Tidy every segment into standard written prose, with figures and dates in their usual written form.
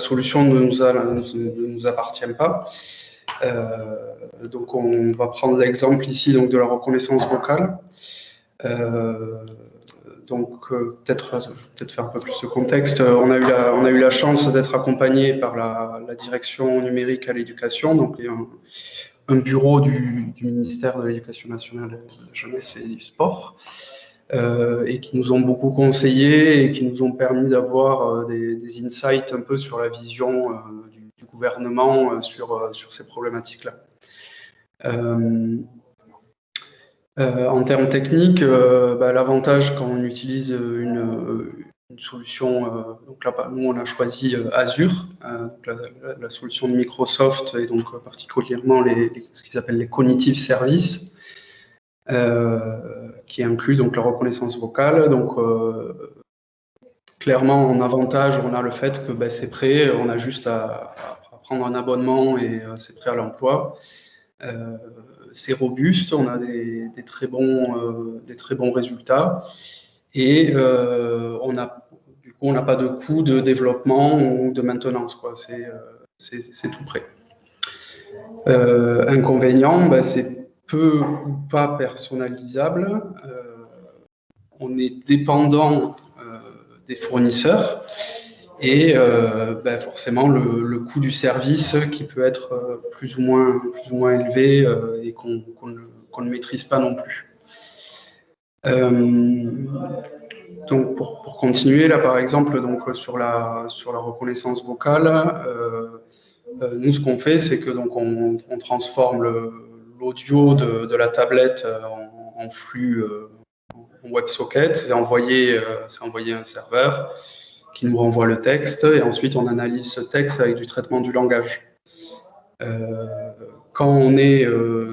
solution ne nous appartient pas. Donc on va prendre l'exemple ici donc, de la reconnaissance vocale. Donc peut-être faire un peu plus de contexte. On a eu la chance d'être accompagné par la direction numérique à l'éducation, donc un bureau du ministère de l'Éducation nationale, de la jeunesse et du sport, et qui nous ont beaucoup conseillé et qui nous ont permis d'avoir des insights un peu sur la vision du gouvernement sur ces problématiques-là. En termes techniques, l'avantage quand on utilise une solution, donc là, nous on a choisi Azure, la solution de Microsoft, et donc particulièrement ce qu'ils appellent les cognitive services, qui inclut donc la reconnaissance vocale. Donc clairement en avantage, on a le fait que c'est prêt, on a juste à prendre un abonnement et c'est prêt à l'emploi. C'est robuste, on a des très bons résultats, et on n'a pas de coût de développement ou de maintenance, quoi. C'est tout prêt. Inconvénient, c'est peu ou pas personnalisable. On est dépendant des fournisseurs, et forcément le coût du service qui peut être plus ou moins élevé et qu'on ne maîtrise pas non plus. Donc pour continuer, là par exemple, donc, sur la reconnaissance vocale, nous ce qu'on fait, c'est que donc on transforme l'audio de la tablette en flux en WebSocket, c'est envoyé à un serveur qui nous renvoie le texte, et ensuite on analyse ce texte avec du traitement du langage. Quand on est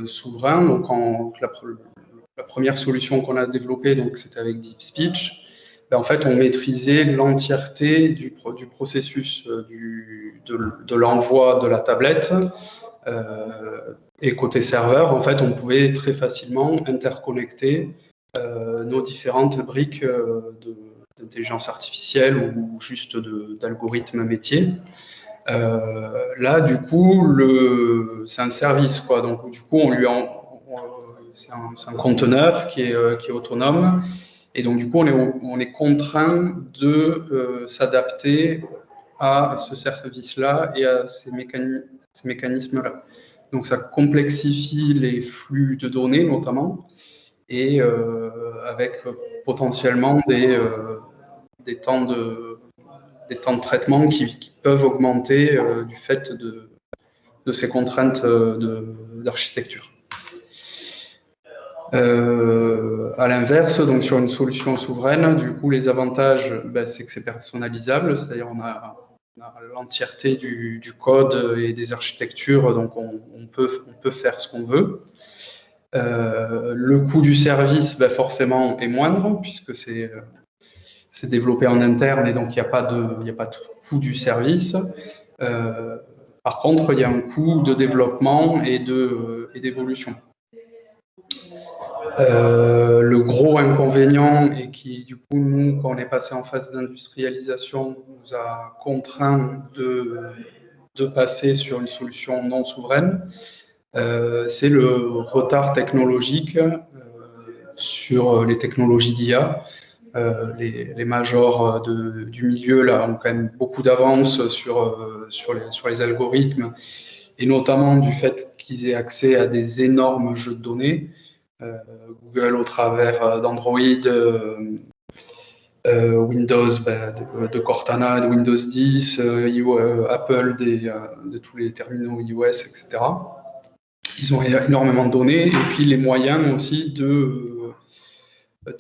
souverain, donc la première solution qu'on a développée, donc c'était avec DeepSpeech, en fait on maîtrisait l'entièreté du processus de l'envoi de la tablette, et côté serveur, en fait on pouvait très facilement interconnecter nos différentes briques d'intelligence artificielle ou juste d'algorithmes métiers. Là, du coup, c'est un service, quoi. Donc, du coup, c'est un conteneur qui est autonome, et donc, du coup, on est contraint de s'adapter à ce service-là et à ces mécanismes-là. Donc, ça complexifie les flux de données, notamment, et avec potentiellement des temps de traitement qui peuvent augmenter du fait de ces contraintes d'architecture. À l'inverse, donc sur une solution souveraine, du coup, les avantages, c'est que c'est personnalisable, c'est-à-dire on a l'entièreté du code et des architectures, donc on peut faire ce qu'on veut. Le coût du service, forcément, est moindre, puisque c'est développé en interne, et donc il n'y a pas de coût du service. Par contre, il y a un coût de développement et d'évolution. Le gros inconvénient, et qui, du coup, nous, quand on est passé en phase d'industrialisation, nous a contraints de passer sur une solution non souveraine, c'est le retard technologique sur les technologies d'IA. Les majors du milieu là, ont quand même beaucoup d'avance sur les algorithmes, et notamment du fait qu'ils aient accès à des énormes jeux de données. Google au travers d'Android, Windows de Cortana, de Windows 10, Apple de tous les terminaux iOS, etc. Ils ont énormément de données, et puis les moyens aussi de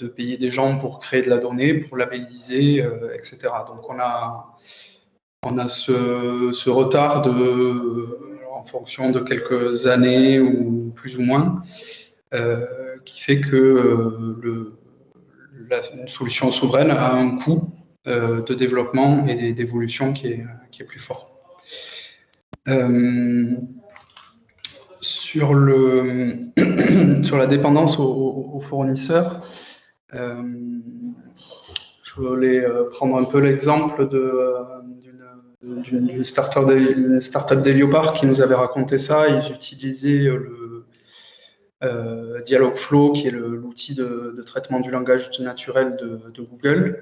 payer des gens pour créer de la donnée, pour labelliser, etc. Donc on a ce retard en fonction de quelques années ou plus ou moins, qui fait que une solution souveraine a un coût de développement et d'évolution qui est plus fort. Sur la dépendance aux fournisseurs, je voulais prendre un peu l'exemple d'une startup d'Heliopart qui nous avait raconté ça. Ils utilisaient le Dialogflow, qui est l'outil de traitement du langage naturel de Google,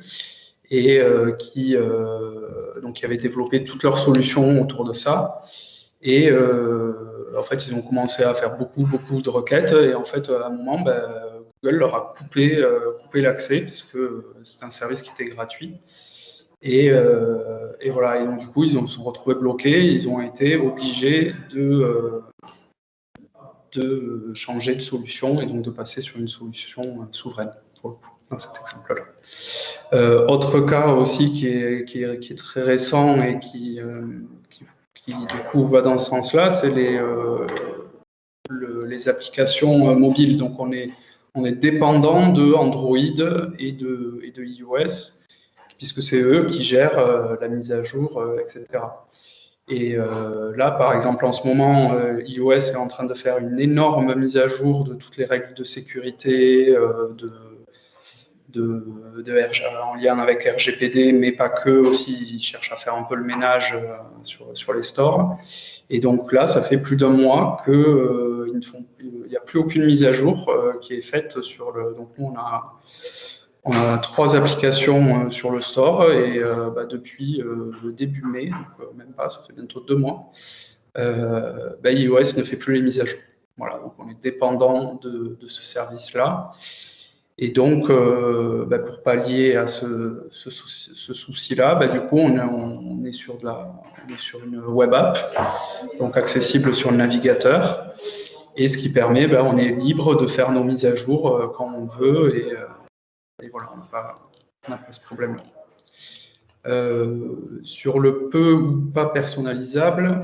et qui avait développé toutes leurs solutions autour de ça. Et en fait, ils ont commencé à faire beaucoup de requêtes, et en fait, à un moment, Google leur a coupé l'accès, puisque c'est un service qui était gratuit. Et voilà, et donc du coup, ils se sont retrouvés bloqués, ils ont été obligés de changer de solution, et donc de passer sur une solution souveraine, pour le coup, dans cet exemple-là. Autre cas aussi qui est très récent et qui du coup va dans ce sens-là, c'est les applications mobiles. Donc on est dépendant de Android et de iOS, puisque c'est eux qui gèrent la mise à jour, etc. Et là, par exemple, en ce moment, iOS est en train de faire une énorme mise à jour de toutes les règles de sécurité, en lien avec RGPD, mais pas que, aussi, ils cherchent à faire un peu le ménage sur les stores. Et donc là, ça fait plus d'1 mois qu'il n'y a plus aucune mise à jour qui est faite sur le... Donc nous, on a 3 applications sur le store, et depuis le début mai, donc même pas, ça fait bientôt 2 mois, iOS ne fait plus les mises à jour. Voilà, donc on est dépendant de ce service-là. Et donc, pour pallier à ce souci-là, du coup, on est sur une web app, donc accessible sur le navigateur, et ce qui permet, on est libre de faire nos mises à jour quand on veut, et voilà, on n'a pas ce problème-là. Sur le peu ou pas personnalisable,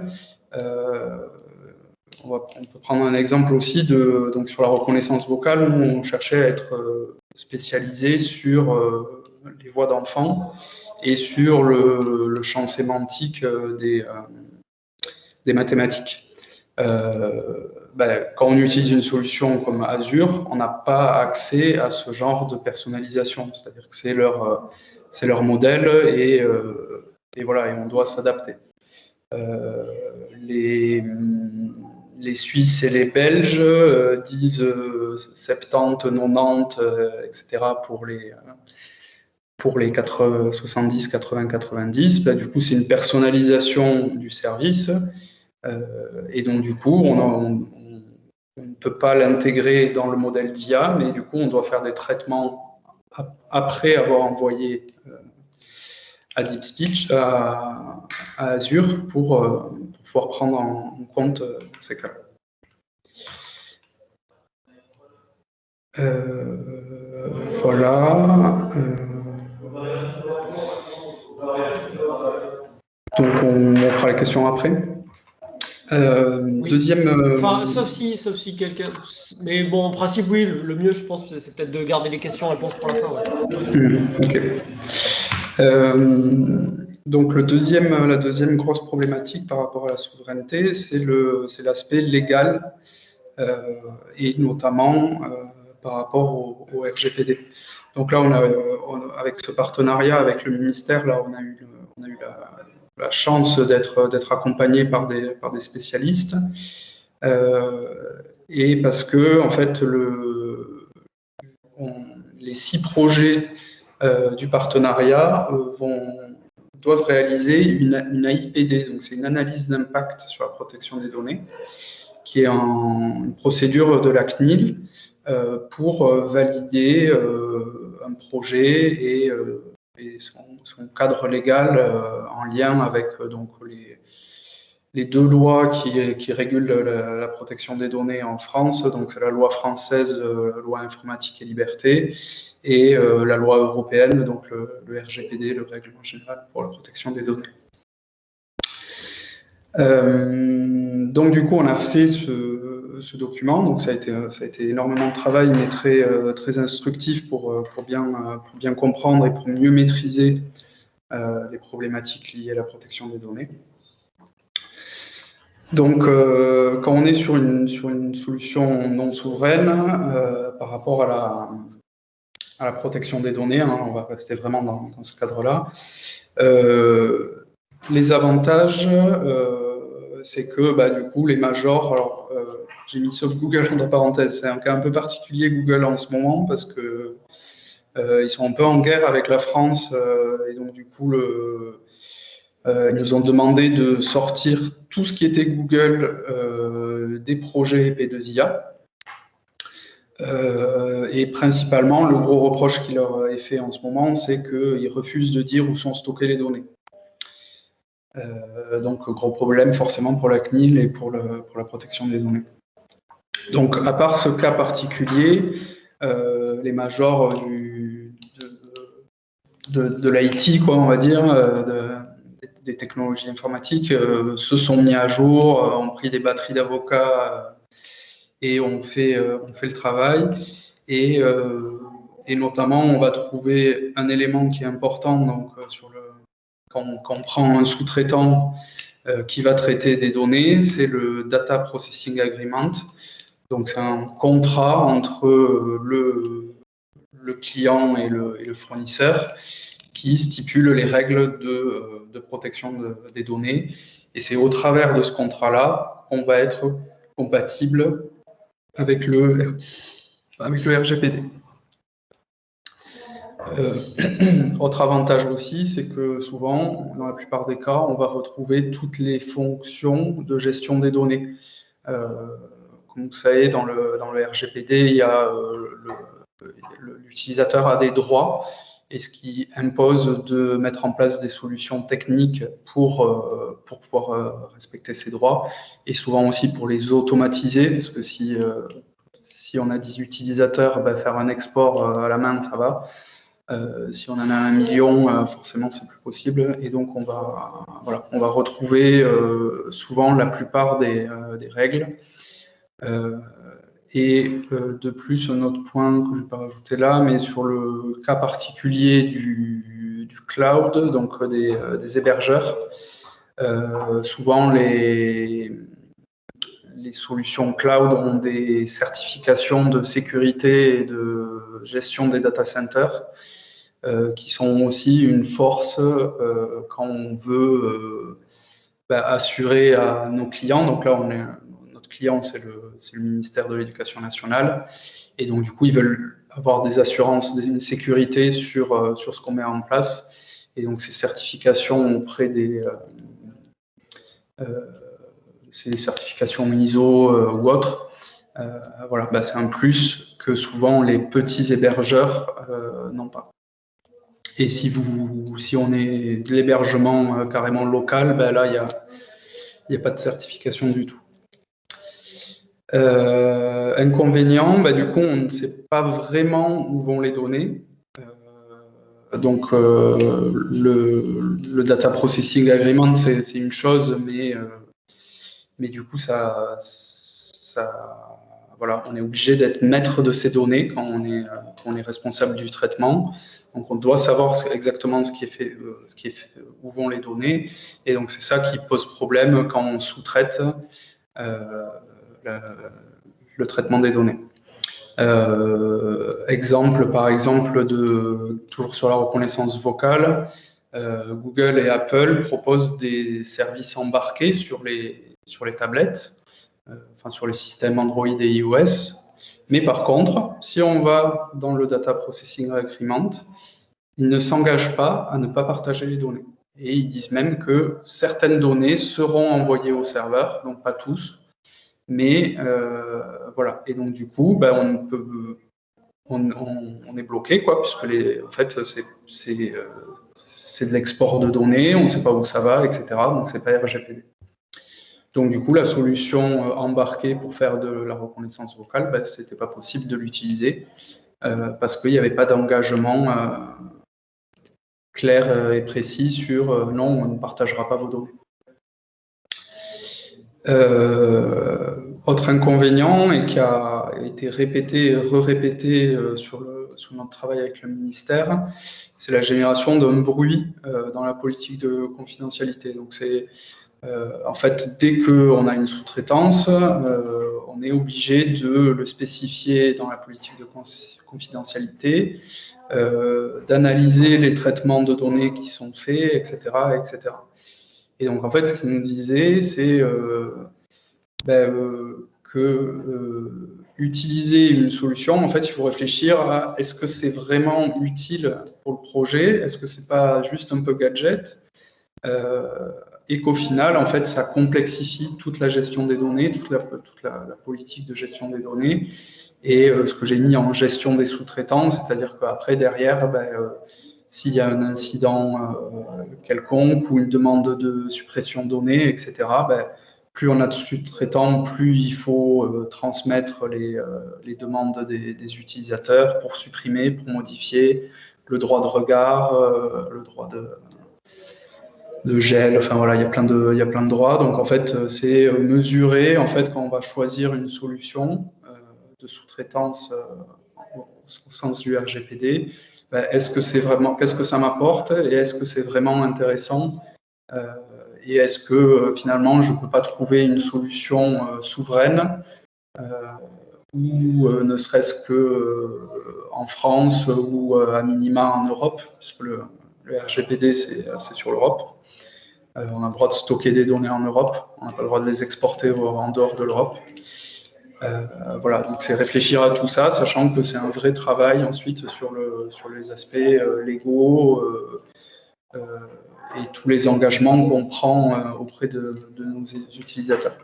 on peut prendre un exemple aussi donc sur la reconnaissance vocale. Nous, on cherchait à être spécialisé sur les voix d'enfants et sur le champ sémantique des mathématiques. Quand on utilise une solution comme Azure, on n'a pas accès à ce genre de personnalisation, c'est-à-dire que c'est leur modèle, et voilà, et on doit s'adapter. Les Suisses et les Belges disent 70, 90, etc. pour les 70, 80, 90. Du coup, c'est une personnalisation du service. Et donc, du coup, on ne peut pas l'intégrer dans le modèle d'IA, mais du coup, on doit faire des traitements après avoir envoyé à DeepSpeech, à Azure, pour pouvoir prendre en compte ces cas. Voilà. Donc on fera les questions après. Oui. Deuxième. Enfin, sauf si quelqu'un. Mais bon, en principe, oui, le mieux, je pense, c'est peut-être de garder les questions-réponses pour la fin. Ouais. Ok. Donc la deuxième grosse problématique par rapport à la souveraineté, c'est l'aspect légal, et notamment par rapport au RGPD. Donc là, avec ce partenariat avec le ministère, là, on a eu la chance d'être accompagné par des spécialistes, et parce que en fait les 6 projets du partenariat doivent réaliser une AIPD, donc c'est une analyse d'impact sur la protection des données, qui est une procédure de la CNIL pour valider un projet et son cadre légal en lien avec donc les 2 lois qui régulent la protection des données en France. Donc c'est la loi française, la loi informatique et liberté, et la loi européenne, donc le RGPD, le règlement général pour la protection des données. Donc du coup, on a fait ce document. Donc ça a été énormément de travail, mais très instructif pour bien comprendre et pour mieux maîtriser les problématiques liées à la protection des données. Donc, quand on est sur une solution non souveraine, par rapport à la protection des données, on va rester vraiment dans ce cadre-là, les avantages, c'est que du coup, les majors, alors j'ai mis sauf Google entre parenthèses, c'est un cas un peu particulier Google en ce moment parce que ils sont un peu en guerre avec la France et donc du coup, ils nous ont demandé de sortir tout ce qui était Google des projets P2IA. Et principalement, le gros reproche qui leur est fait en ce moment, c'est qu'ils refusent de dire où sont stockées les données. Donc, gros problème forcément pour la CNIL et pour la protection des données. Donc, à part ce cas particulier, les majors de l'IT, quoi, on va dire, des technologies informatiques, se sont mis à jour, ont pris des batteries d'avocats et on fait le travail. Et notamment, on va trouver un élément qui est important donc, quand on prend un sous-traitant qui va traiter des données, c'est le Data Processing Agreement. Donc, c'est un contrat entre le client et le fournisseur qui stipule les règles de protection des données. Et c'est au travers de ce contrat-là qu'on va être compatible avec le RGPD. Autre avantage aussi, c'est que souvent, dans la plupart des cas, on va retrouver toutes les fonctions de gestion des données. Comme vous savez, dans le RGPD, il y a l'utilisateur a des droits, et ce qui impose de mettre en place des solutions techniques pour pouvoir respecter ces droits, et souvent aussi pour les automatiser, parce que si on a 10 utilisateurs, faire un export à la main, ça va. Si on en a 1 million, forcément, c'est plus possible. Et donc, on va retrouver souvent la plupart des règles. Et de plus, un autre point que je ne vais pas rajouter là, mais sur le cas particulier du cloud, donc des hébergeurs, souvent les solutions cloud ont des certifications de sécurité et de gestion des data centers qui sont aussi une force quand on veut assurer à nos clients. Donc là, notre client, c'est le ministère de l'Éducation nationale. Et donc, du coup, ils veulent avoir des assurances, une sécurité sur ce qu'on met en place. Et donc, ces certifications auprès c'est des certifications ISO ou autres. Voilà, c'est un plus que souvent les petits hébergeurs n'ont pas. Et si on est de l'hébergement carrément local, là, il n'y a pas de certification du tout. Inconvénient, du coup, on ne sait pas vraiment où vont les données. Donc, le Data Processing Agreement, c'est une chose, mais du coup, voilà, on est obligé d'être maître de ces données quand on est responsable du traitement. Donc, on doit savoir exactement ce qui est fait, où vont les données. Et donc, c'est ça qui pose problème quand on sous-traite le traitement des données. Par exemple, toujours sur la reconnaissance vocale, Google et Apple proposent des services embarqués sur les tablettes, sur les systèmes Android et iOS. Mais par contre, si on va dans le Data Processing Agreement, ils ne s'engagent pas à ne pas partager les données. Et ils disent même que certaines données seront envoyées au serveur, donc pas tous. Mais voilà. Et donc, du coup, on est bloqué, quoi, puisque en fait, c'est de l'export de données, on ne sait pas où ça va, etc. Donc, c'est pas RGPD. Donc, du coup, la solution embarquée pour faire de la reconnaissance vocale, c'était pas possible de l'utiliser parce qu'il n'y avait pas d'engagement clair et précis sur non, on ne partagera pas vos données. Autre inconvénient, et qui a été répété et re-répété sur notre travail avec le ministère, c'est la génération d'un bruit dans la politique de confidentialité. Donc, c'est en fait, dès qu'on a une sous-traitance, on est obligé de le spécifier dans la politique de confidentialité, d'analyser les traitements de données qui sont faits, etc., etc. Et donc, en fait, ce qu'il nous disait, c'est utiliser une solution, en fait, il faut réfléchir à est-ce que c'est vraiment utile pour le projet, est-ce que c'est pas juste un peu gadget, et qu'au final, en fait, ça complexifie toute la gestion des données, toute la politique de gestion des données, et ce que j'ai mis en gestion des sous-traitants, c'est-à-dire qu'après, derrière, s'il y a un incident quelconque ou une demande de suppression de données, etc., plus on a de sous-traitants, plus il faut transmettre les demandes des utilisateurs pour supprimer, pour modifier le droit de regard, le droit de gel, enfin voilà, il y a plein de droits. Donc en fait, c'est mesurer, en fait, quand on va choisir une solution de sous-traitance au sens du RGPD, est-ce que c'est vraiment, qu'est-ce que ça m'apporte et est-ce que c'est vraiment intéressant et est-ce que finalement je ne peux pas trouver une solution souveraine ou ne serait-ce que en France ou à minima en Europe, puisque le RGPD c'est sur l'Europe. On a le droit de stocker des données en Europe, on n'a pas le droit de les exporter en dehors de l'Europe. Voilà, donc c'est réfléchir à tout ça, sachant que c'est un vrai travail ensuite sur les aspects légaux et tous les engagements qu'on prend auprès de nos utilisateurs.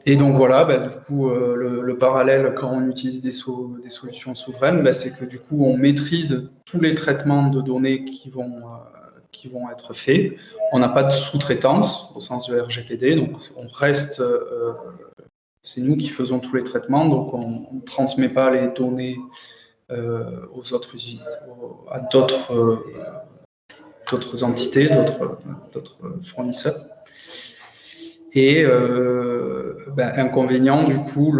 Et donc voilà, du coup, le parallèle quand on utilise des solutions souveraines, c'est que du coup, on maîtrise tous les traitements de données qui vont être faits. On n'a pas de sous-traitance au sens de RGPD, donc on reste, c'est nous qui faisons tous les traitements, donc on ne transmet pas les données aux autres à d'autres entités, d'autres fournisseurs. Et inconvénient, du coup,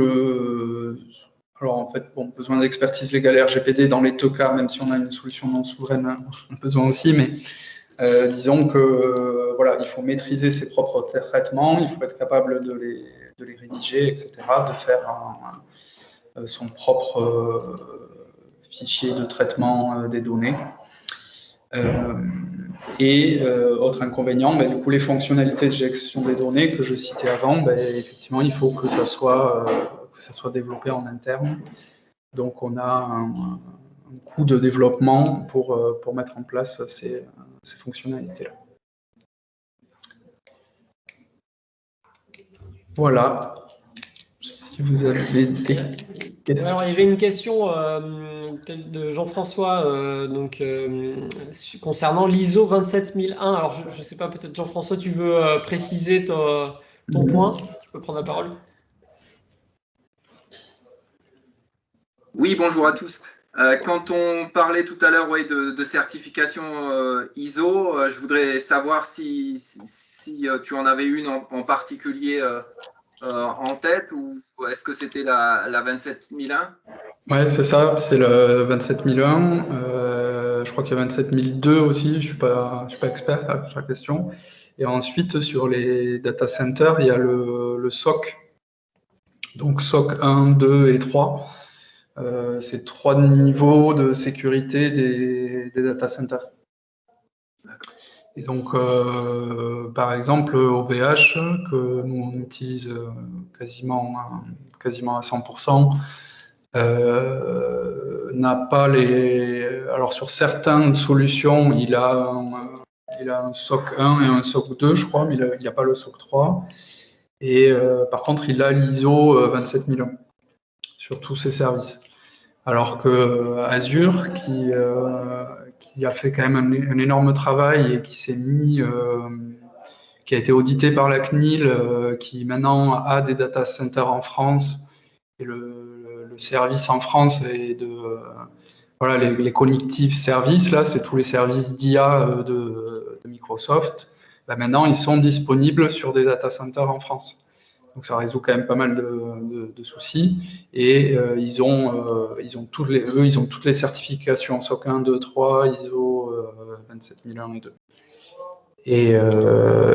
alors en fait, besoin d'expertise légale RGPD dans les deux cas, même si on a une solution non souveraine, on a besoin aussi, mais disons que voilà, il faut maîtriser ses propres traitements, il faut être capable de les rédiger, etc., de faire son propre fichier de traitement des données. Autre inconvénient, du coup, les fonctionnalités de gestion des données que je citais avant, effectivement, il faut que ça soit développé en interne. Donc, on a un coût de développement pour mettre en place ces fonctionnalités-là. Voilà. Si vous avez des questions. Alors, il y avait une question de Jean-François concernant l'ISO 27001. Alors, je ne sais pas, peut-être Jean-François, tu veux préciser ton point? Tu peux prendre la parole. Oui, bonjour à tous. Quand on parlait tout à l'heure de certification ISO, je voudrais savoir si tu en avais une en particulier en tête ou est-ce que c'était la 27001? Ouais, c'est ça, c'est le 27001. Je crois qu'il y a 27002 aussi, je suis pas expert sur la question. Et ensuite, sur les data centers, il y a le SOC. Donc SOC 1, 2 et 3. C'est 3 niveaux de sécurité des data centers. Et donc, par exemple, OVH, que nous on utilise quasiment à 100%, n'a pas les. Alors, sur certaines solutions, il a un SOC 1 et un SOC 2, je crois, mais il n'y a pas le SOC 3. Et par contre, il a l'ISO 27001 sur tous ses services. Alors que Azure, qui a fait quand même un énorme travail et qui a été audité par la CNIL, qui maintenant a des data centers en France, et le service en France est voilà, les connective services, là, c'est tous les services d'IA de Microsoft. Maintenant, ils sont disponibles sur des data centers en France. Donc ça résout quand même pas mal de soucis. Et ils ont toutes les certifications SOC 1, 2, 3, ISO 27001 et 2.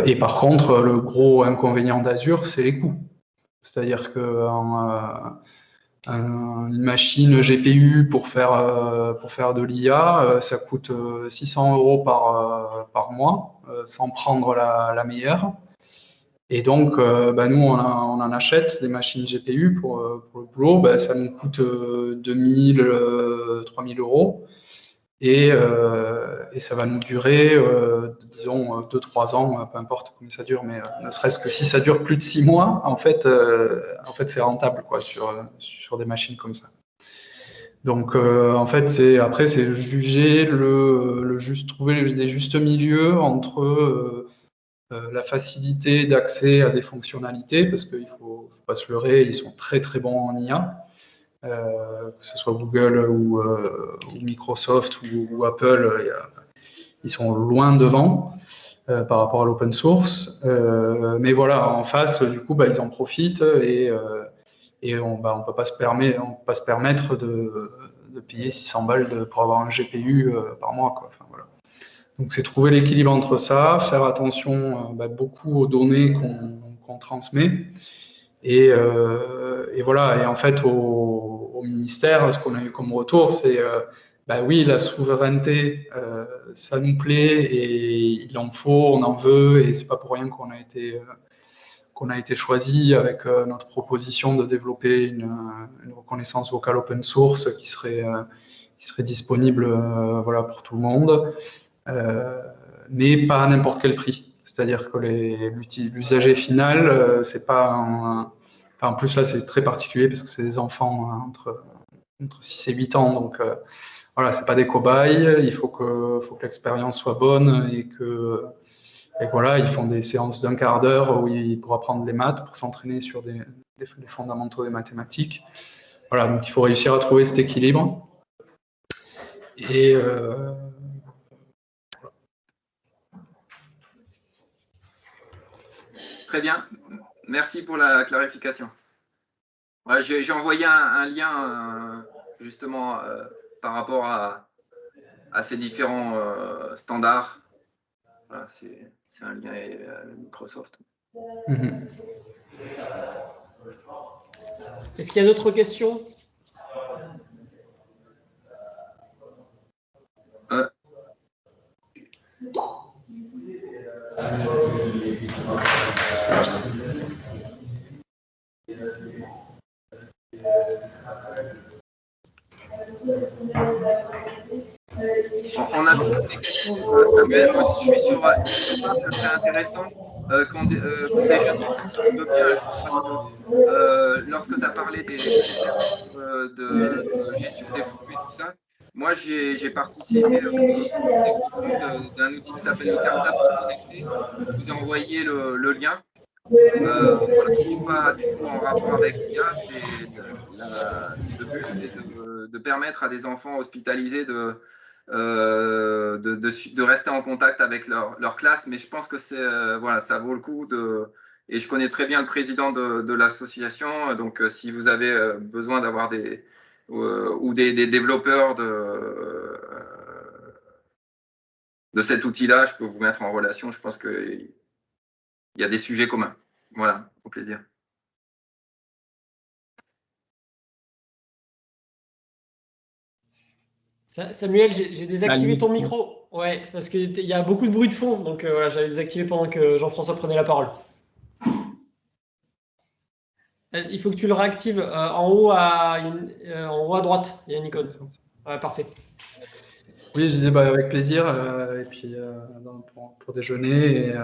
Et par contre, le gros inconvénient d'Azure, c'est les coûts. C'est-à-dire que Une machine GPU pour faire de l'IA, ça coûte 600 € par mois, sans prendre la meilleure. Et donc, nous, on en achète des machines GPU pour le boulot. Ça nous coûte 2000, 3000 €. Et ça va nous durer, disons, 2-3 ans, peu importe combien ça dure, mais ne serait-ce que si ça dure plus de 6 mois, en fait c'est rentable, quoi, sur des machines comme ça. Donc, en fait, après, c'est juger trouver des justes milieux entre la facilité d'accès à des fonctionnalités, parce qu'il faut pas se leurrer, ils sont très très bons en IA. Que ce soit Google ou Microsoft ou Apple, ils sont loin devant par rapport à l'open source. Mais voilà, en face, du coup, ils en profitent et on ne peut pas se permettre de payer 600 balles pour avoir un GPU par mois, quoi. Enfin, voilà. Donc, c'est trouver l'équilibre entre ça, faire attention beaucoup aux données qu'on transmet. Et voilà. Et en fait, au ministère, ce qu'on a eu comme retour, c'est oui, la souveraineté, ça nous plaît et il en faut, on en veut, et c'est pas pour rien qu'on a été choisi avec notre proposition de développer une reconnaissance vocale open source qui serait disponible voilà, pour tout le monde, mais pas à n'importe quel prix. C'est-à-dire que l'usager final, c'est pas en plus, là, c'est très particulier parce que c'est des enfants entre 6 et 8 ans. Donc, voilà, c'est pas des cobayes. Il faut que l'expérience soit bonne et voilà, ils font des séances d'1 quart d'heure où ils pourront apprendre les maths pour s'entraîner sur les fondamentaux des mathématiques. Voilà, donc il faut réussir à trouver cet équilibre. Et Très bien, merci pour la clarification. Ouais, j'ai envoyé un lien justement par rapport à ces différents standards. Voilà, c'est un lien à Microsoft. Est-ce qu'il y a d'autres questions? On a d'autres questions, Samuel. Moi aussi, je suis sur que c'est intéressant qu'on déjeune ensemble de bien, parce que lorsque tu as parlé des services de gestion des flux et tout ça, moi j'ai participé au début d'un outil qui s'appelle le Cartable Connecté. Je vous ai envoyé le lien. Voilà, c'est pas du tout en rapport avec l'IA, le but est de permettre à des enfants hospitalisés de rester en contact avec leur classe, mais je pense que voilà, ça vaut le coup et je connais très bien le président de l'association, donc si vous avez besoin d'avoir des développeurs de cet outil-là, je peux vous mettre en relation. Je pense qu'il y a des sujets communs. Voilà, au plaisir. Samuel, j'ai désactivé ton micro. Ouais, parce qu'il y a beaucoup de bruit de fond, donc voilà, j'allais désactiver pendant que Jean-François prenait la parole. Il faut que tu le réactives en haut à droite. Il y a une icône. Ouais, parfait. Oui, je disais avec plaisir, et puis pour déjeuner,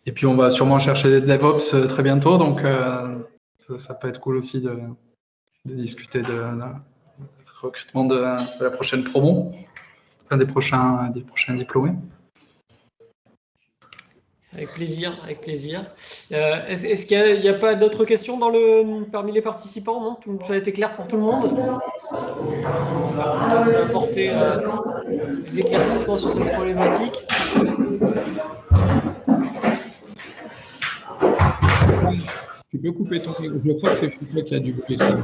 et puis on va sûrement chercher des DevOps très bientôt, donc ça peut être cool aussi de discuter de recrutement de la prochaine promo, enfin des prochains diplômés. Avec plaisir, avec plaisir. Est-ce qu'il n'y a pas d'autres questions parmi les participants? Non, ça a été clair pour tout le monde? Ça vous a apporté des éclaircissements sur cette problématique? Tu peux couper ton micro. Je crois que c'est Foucault qui a dû couper ça.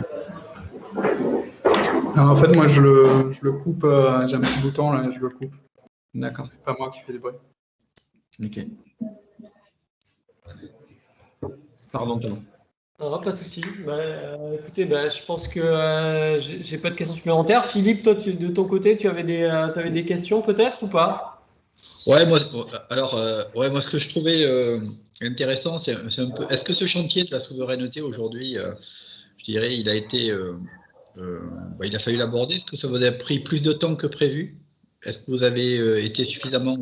Alors, en fait, moi, je le coupe. J'ai un petit bouton là, je le coupe. D'accord. C'est pas moi qui fais des bruits. Ok. Pardon, Thomas. Ah, pas de souci. Écoutez, je pense que j'ai pas de questions supplémentaires. Philippe, toi, de ton côté, t'avais des questions peut-être ou pas? Ouais, moi, ce que je trouvais intéressant, c'est un peu. Est-ce que ce chantier de la souveraineté aujourd'hui, je dirais, il a fallu l'aborder. Est-ce que ça vous a pris plus de temps que prévu? Est-ce que vous avez été suffisamment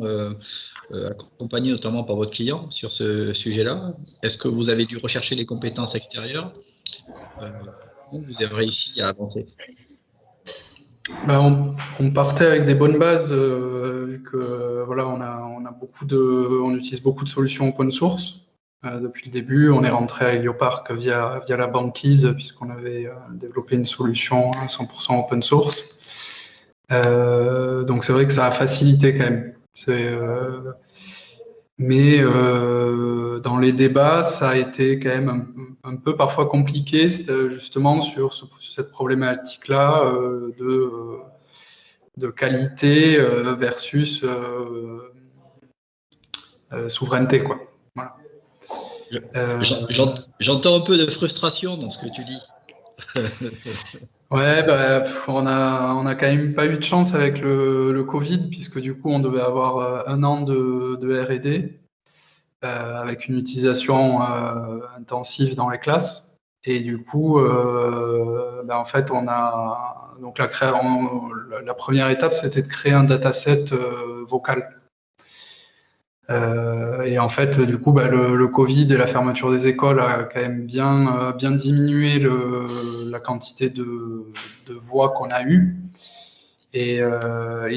accompagné, notamment par votre client, sur ce sujet-là? Est-ce que vous avez dû rechercher des compétences extérieures? Comment vous avez réussi à avancer? On partait avec des bonnes bases, vu que voilà, on utilise beaucoup de solutions open source. Depuis le début, on est rentré à Heliopark via la banquise, puisqu'on avait développé une solution à 100% open source. Donc c'est vrai que ça a facilité quand même. Mais dans les débats, ça a été quand même un peu parfois compliqué, justement sur cette problématique-là de qualité versus souveraineté, quoi. Voilà. J'entends un peu de frustration dans ce que tu dis. Ouais, on a quand même pas eu de chance avec le Covid, puisque du coup, on devait avoir 1 an de R&D avec une utilisation intensive dans les classes. Et du coup, en fait, donc la première étape, c'était de créer un dataset vocal. Et en fait, du coup, le Covid et la fermeture des écoles a quand même bien diminué la quantité de voix qu'on a eues. Et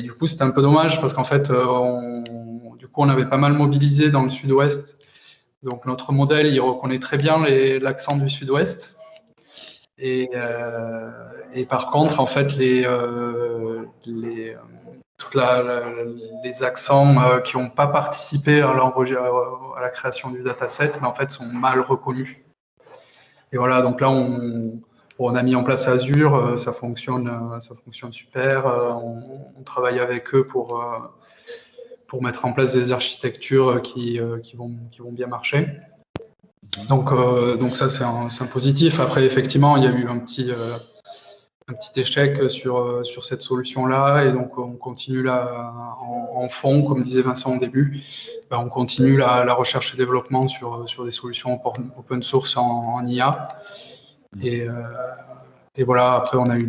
du coup, c'était un peu dommage parce qu'en fait, du coup, on avait pas mal mobilisé dans le sud-ouest. Donc, notre modèle, il reconnaît très bien l'accent du sud-ouest. Et par contre, en fait, les accents qui n'ont pas participé à la création du dataset, mais en fait sont mal reconnus. Et voilà, donc là, on a mis en place Azure, ça fonctionne super. On travaille avec eux pour mettre en place des architectures qui vont bien marcher. Donc ça, c'est un positif. Après, effectivement, il y a eu un petit échec sur cette solution-là, et donc on continue là en fond, comme disait Vincent au début, on continue la recherche et développement sur des solutions open source en IA. Et voilà, après on a eu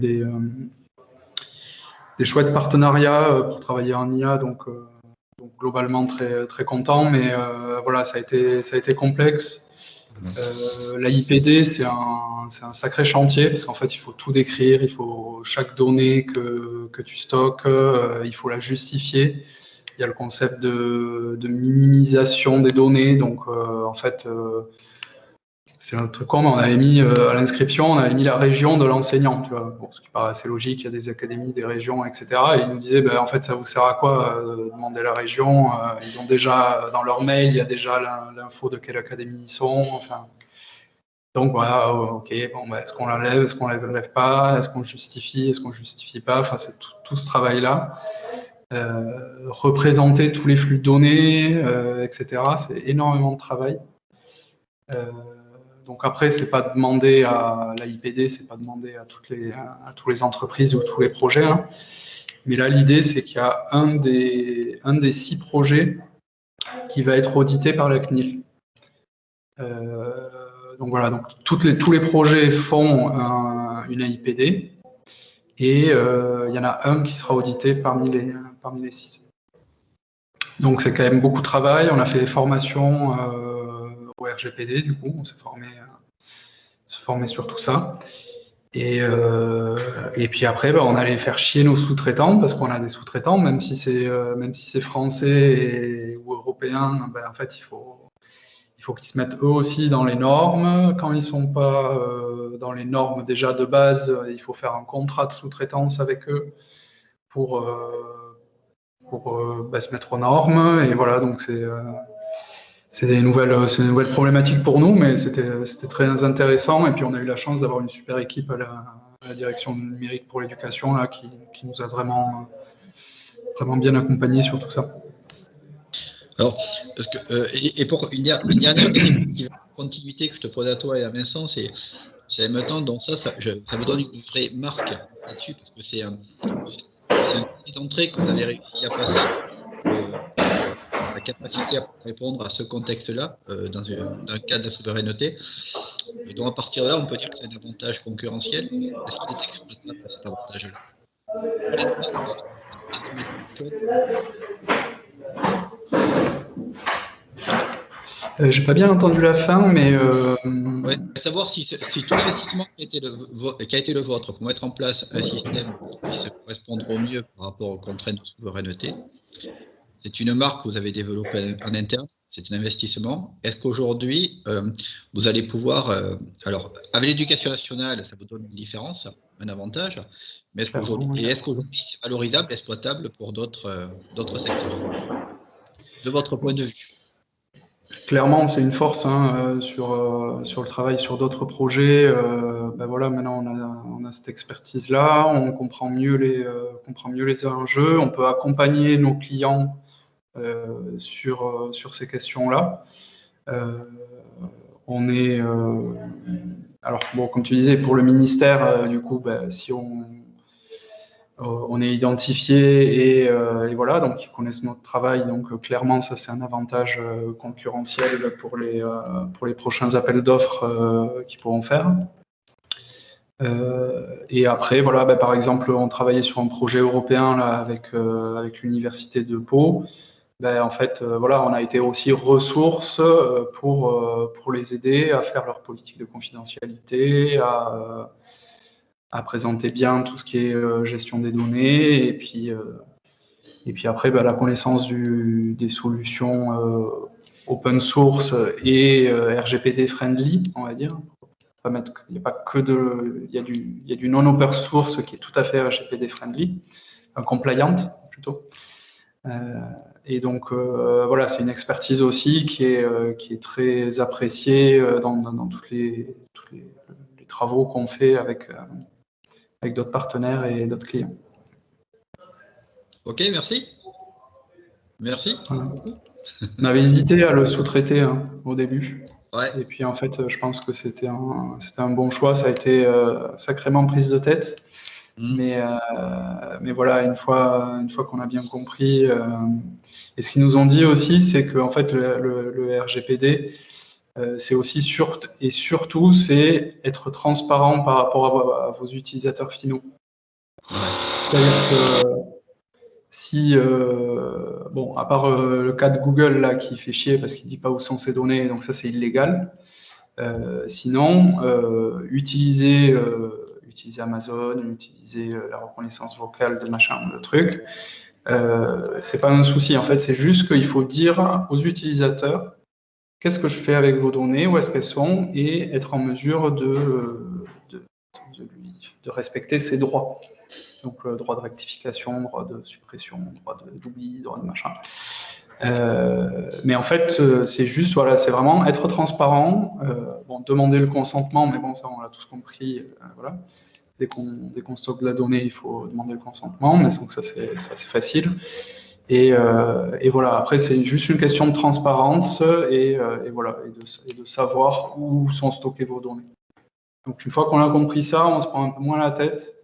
des chouettes partenariats pour travailler en IA, donc globalement très, très content, mais voilà, ça a été complexe. L'AIPD, c'est un sacré chantier parce qu'en fait, il faut tout décrire, il faut chaque donnée que tu stockes, il faut la justifier. Il y a le concept de minimisation des données, donc en fait, c'est un truc con, mais on avait mis à l'inscription, on avait mis la région de l'enseignant, tu vois, ce qui paraît assez logique, il y a des académies, des régions, etc. Et ils nous disaient, en fait, ça vous sert à quoi de demander la région? Ils ont déjà, dans leur mail, il y a déjà l'info de quelle académie ils sont, enfin. Donc voilà, ok, est-ce qu'on l'enlève, est-ce qu'on ne l'enlève pas, est-ce qu'on justifie, est-ce qu'on ne justifie pas, enfin, c'est tout ce travail-là. Représenter tous les flux de données, etc., c'est énormément de travail. Donc après, c'est pas demandé à l'AIPD, c'est pas demandé à toutes les entreprises ou tous les projets, hein. Mais là, l'idée, c'est qu'il y a un des 6 projets qui va être audité par la CNIL. Donc voilà, donc tous les projets font une AIPD, et il y en a un qui sera audité parmi les 6. Donc c'est quand même beaucoup de travail. On a fait des formations au RGPD, du coup, on s'est formé sur tout ça. Et puis après, on allait faire chier nos sous-traitants, parce qu'on a des sous-traitants, même si c'est français ou européen, en fait, il faut qu'ils se mettent eux aussi dans les normes. Quand ils ne sont pas dans les normes déjà de base, il faut faire un contrat de sous-traitance avec eux pour se mettre aux normes. Et voilà, donc c'est des nouvelles problématiques pour nous, mais c'était très intéressant. Et puis on a eu la chance d'avoir une super équipe à la direction numérique pour l'éducation là, qui nous a vraiment bien accompagnés sur tout ça. Alors, parce que, et pour une dernière question qui va en continuité que je te pose à toi et à Vincent, c'est en même temps, donc ça me donne une vraie marque là-dessus, parce que c'est un d'entrée que vous avez réussi à passer, la capacité à répondre à ce contexte-là, dans le cadre de la souveraineté. Donc à partir de là, on peut dire que c'est un avantage concurrentiel. Est-ce qu'il est exploitable, cet avantage-là? J'ai pas bien entendu la fin, mais Ouais, savoir si tout l'investissement qui a été le vôtre pour mettre en place un système qui puisse correspondre au mieux par rapport aux contraintes de souveraineté, c'est une marque que vous avez développée en interne, c'est un investissement. Est-ce qu'aujourd'hui, vous allez pouvoir, alors avec l'éducation nationale, ça vous donne une différence, un avantage, mais est-ce qu'aujourd'hui c'est valorisable, exploitable pour d'autres secteurs, de votre point de vue? Clairement, c'est une force hein, sur le travail sur d'autres projets. Ben voilà, maintenant on a cette expertise-là, on comprend mieux les enjeux, on peut accompagner nos clients sur ces questions-là. On est alors bon, comme tu disais, pour le ministère, du coup, ben, si on est identifié et voilà, donc ils connaissent notre travail, donc clairement ça c'est un avantage concurrentiel pour les prochains appels d'offres qu'ils pourront faire. Et après, voilà, ben, par exemple, on travaillait sur un projet européen là, avec l'université de Pau. Ben, en fait, voilà, on a été aussi ressources pour les aider à faire leur politique de confidentialité, à présenter bien tout ce qui est gestion des données, et puis après, ben, la connaissance des solutions open source et RGPD friendly, on va dire. Il n'y a pas que il y a du non open source qui est tout à fait RGPD friendly, compliant plutôt. Et donc voilà, c'est une expertise aussi qui est très appréciée dans tous les travaux qu'on fait avec d'autres partenaires et d'autres clients. Ok, merci. Merci. Voilà. On avait hésité à le sous-traiter hein, au début. Ouais. Et puis en fait, je pense que c'était un bon choix. Ça a été sacrément prise de tête. Mais voilà, une fois qu'on a bien compris, et ce qu'ils nous ont dit aussi, c'est que en fait le RGPD, c'est aussi surtout c'est être transparent par rapport à vos utilisateurs finaux. C'est-à-dire que si bon, à part le cas de Google là qui fait chier parce qu'il dit pas où sont ses données, donc ça c'est illégal. Sinon, utiliser Amazon, utiliser la reconnaissance vocale de machin, de trucs, c'est pas un souci. En fait, c'est juste qu'il faut dire aux utilisateurs qu'est-ce que je fais avec vos données, où est-ce qu'elles sont, et être en mesure de respecter ses droits. Donc, droit de rectification, droit de suppression, droit d'oubli, droit de machin. Mais en fait, c'est juste, voilà, c'est vraiment être transparent, bon, demander le consentement, mais bon, ça on l'a tous compris, voilà. Dès qu'on stocke de la donnée, il faut demander le consentement, mais donc ça c'est assez facile. Et voilà, après c'est juste une question de transparence et voilà, et de savoir où sont stockées vos données. Donc une fois qu'on a compris ça, on se prend un peu moins la tête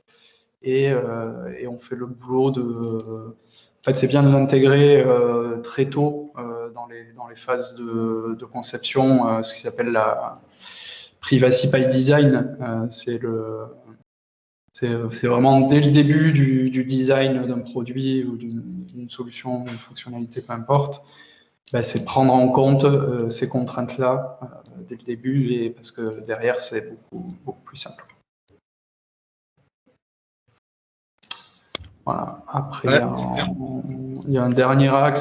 et on fait le boulot en fait, c'est bien de l'intégrer très tôt dans les phases de conception, ce qui s'appelle la privacy by design. C'est vraiment dès le début du design d'un produit ou d'une solution, d'une fonctionnalité, peu importe, ben, c'est prendre en compte ces contraintes-là dès le début, et parce que derrière, c'est beaucoup plus simple. Voilà. Après, il y a un dernier axe